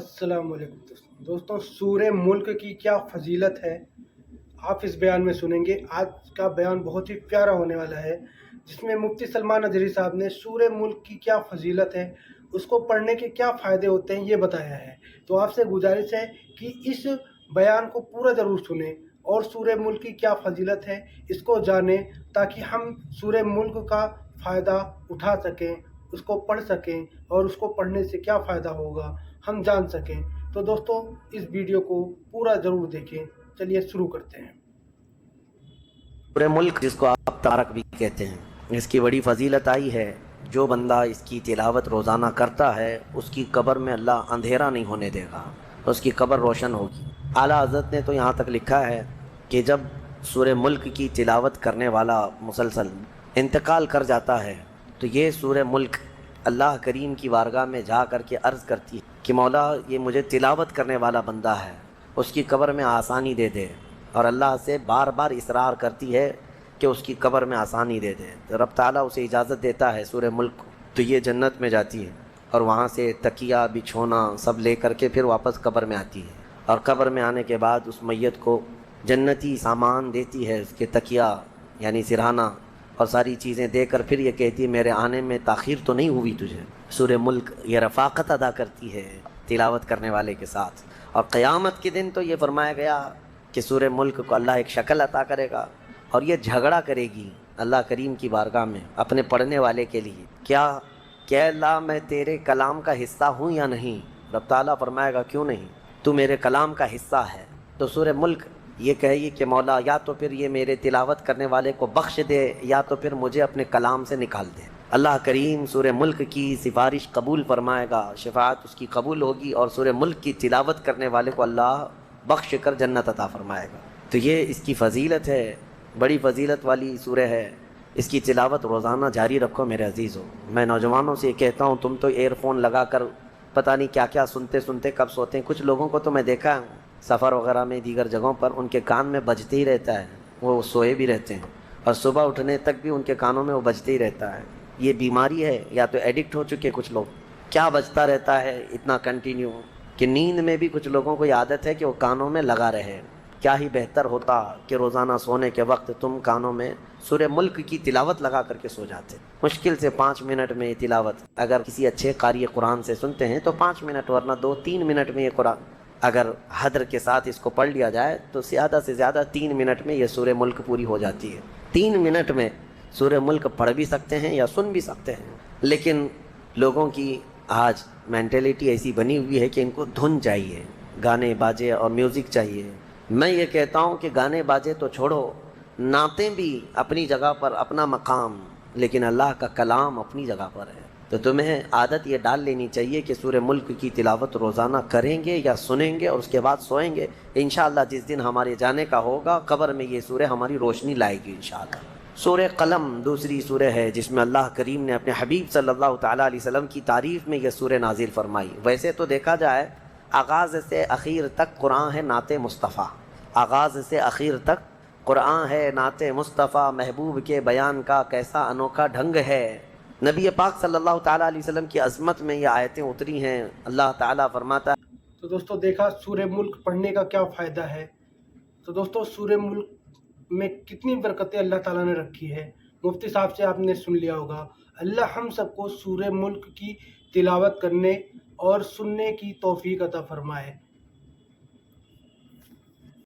अस्सलाम वालेकुम दोस्तों, सूरह मुल्क की क्या फजीलत है आप इस बयान में सुनेंगे। आज का बयान बहुत ही प्यारा होने वाला है, जिसमें मुफ्ती सलमान नदवी साहब ने सूरह मुल्क की क्या फजीलत है, उसको पढ़ने के क्या फ़ायदे होते हैं, ये बताया है। तो आपसे गुजारिश है कि इस बयान को पूरा ज़रूर सुने और सूरह मुल्क की क्या फजीलत है इसको जानें, ताकि हम सूरह मुल्क का फ़ायदा उठा सकें, उसको पढ़ सकें और उसको पढ़ने से क्या फ़ायदा होगा हम जान सकें। तो दोस्तों, इस वीडियो को पूरा ज़रूर देखें। चलिए शुरू करते हैं। सूरह मुल्क, जिसको आप तारक भी कहते हैं, इसकी बड़ी फजीलत आई है। जो बंदा इसकी तिलावत रोज़ाना करता है उसकी कब्र में अल्लाह अंधेरा नहीं होने देगा, उसकी कब्र रोशन होगी। आला हज़रत ने तो यहाँ तक लिखा है कि जब सूरह मुल्क की तिलावत करने वाला मुसलसल इंतकाल कर जाता है तो ये सूरह मुल्क अल्लाह करीम की बारगाह में जा कर के अर्ज़ करती है कि मौला, ये मुझे तिलावत करने वाला बंदा है, उसकी कब्र में आसानी दे दे। और अल्लाह से बार बार इसरार करती है कि उसकी कब्र में आसानी दे दे। तो रब ताला उसे इजाज़त देता है सूरह मुल्क को, तो ये जन्नत में जाती है और वहाँ से तकिया बिछोना सब ले करके फिर वापस कब्र में आती है। और कब्र में आने के बाद उस मैयत को जन्नती सामान देती है, उसके तकिया यानी सिरहाना और सारी चीज़ें देकर फिर ये कहती है मेरे आने में ताख़ीर तो नहीं हुई तुझे। सूरह मुल्क ये रफ़ाक़त अदा करती है तिलावत करने वाले के साथ। और क़यामत के दिन तो ये फरमाया गया कि सूरह मुल्क को अल्लाह एक शक्ल अता करेगा और ये झगड़ा करेगी अल्लाह करीम की बारगाह में अपने पढ़ने वाले के लिए, क्या अल्लाह मैं तेरे कलाम का हिस्सा हूँ या नहीं। रब ताला फरमाएगा क्यों नहीं, तू मेरे कलाम का हिस्सा है। तो सूरह मुल्क ये कहेगी कि मौला, या तो फिर ये मेरे तिलावत करने वाले को बख्श दे या तो फिर मुझे अपने कलाम से निकाल दे। अल्लाह करीम सूरह मुल्क की सिफारिश कबूल फरमाएगा, शफाअत उसकी कबूल होगी और सूरह मुल्क की तिलावत करने वाले को अल्लाह बख्श कर जन्नत अता फरमाएगा। तो ये इसकी फ़जीलत है, बड़ी फ़जीलत वाली सूरह है। इसकी तिलावत रोज़ाना जारी रखो मेरे अजीज़ों। मैं नौजवानों से कहता हूँ, तुम तो एयरफोन लगा कर पता नहीं क्या क्या सुनते सुनते कब सोते हैं। कुछ लोगों को तो मैं देखा है सफ़र वगैरह में दीगर जगहों पर उनके कान में बजते ही रहता है, वो सोए भी रहते हैं और सुबह उठने तक भी उनके कानों में वो बजते ही रहता है। ये बीमारी है या तो एडिक्ट हो चुके कुछ लोग। क्या बजता रहता है इतना कंटिन्यू कि नींद में भी कुछ लोगों को आदत है कि वो कानों में लगा रहे। क्या ही बेहतर होता कि रोज़ाना सोने के वक्त तुम कानों में सूरह मुल्क की तिलावत लगा करके सो जाते। मुश्किल से 5 मिनट में ये तिलावत अगर किसी अच्छे कारी कुरान से सुनते हैं तो 5 मिनट, वरना 2-3 मिनट में ये कुरान अगर हदर के साथ इसको पढ़ लिया जाए तो ज़्यादा से ज़्यादा 3 मिनट में ये सूरह मुल्क पूरी हो जाती है। 3 मिनट में सूरह मुल्क पढ़ भी सकते हैं या सुन भी सकते हैं। लेकिन लोगों की आज मेंटेलिटी ऐसी बनी हुई है कि इनको धुन चाहिए, गाने बाजे और म्यूज़िक चाहिए। मैं ये कहता हूँ कि गाने बाजे तो छोड़ो, नातें भी अपनी जगह पर अपना मकाम, लेकिन अल्लाह का कलाम अपनी जगह पर है। तो तुम्हें आदत ये डाल लेनी चाहिए कि सूरह मुल्क की तिलावत रोज़ाना करेंगे या सुनेंगे और उसके बाद सोएंगे। इंशाअल्लाह जिस दिन हमारे जाने का होगा कब्र में ये सूरह हमारी रोशनी लाएगी इंशाअल्लाह। सूरह कलम दूसरी सूरह है जिसमें अल्लाह करीम ने अपने हबीब सल्लल्लाहु तआला अलैहि वसल्लम की तारीफ़ में यह सूरह नाजिल फरमाई। वैसे तो देखा जाए आगाज़ से आखिर तक कुरान है नाते मुस्तफ़ा, आगाज़ से आखिर तक कुरान है नाते मुस्तफ़ा, महबूब के बयान का कैसा अनोखा ढंग है। नबी पाक सल्लल्लाहु तआला अलैहि वसल्लम की अज़मत में ये आयतें उतरी हैं। अल्लाह ताला फरमाता है। तो दोस्तों, देखा सूरह मुल्क पढ़ने का क्या फ़ायदा है। तो दोस्तों, सूरह मुल्क में कितनी बरकतें अल्लाह ताला ने रखी है, मुफ्ती साहब से आपने सुन लिया होगा। अल्लाह हम सबको सूरह मुल्क की तिलावत करने और सुनने की तौफीक अता फरमाए।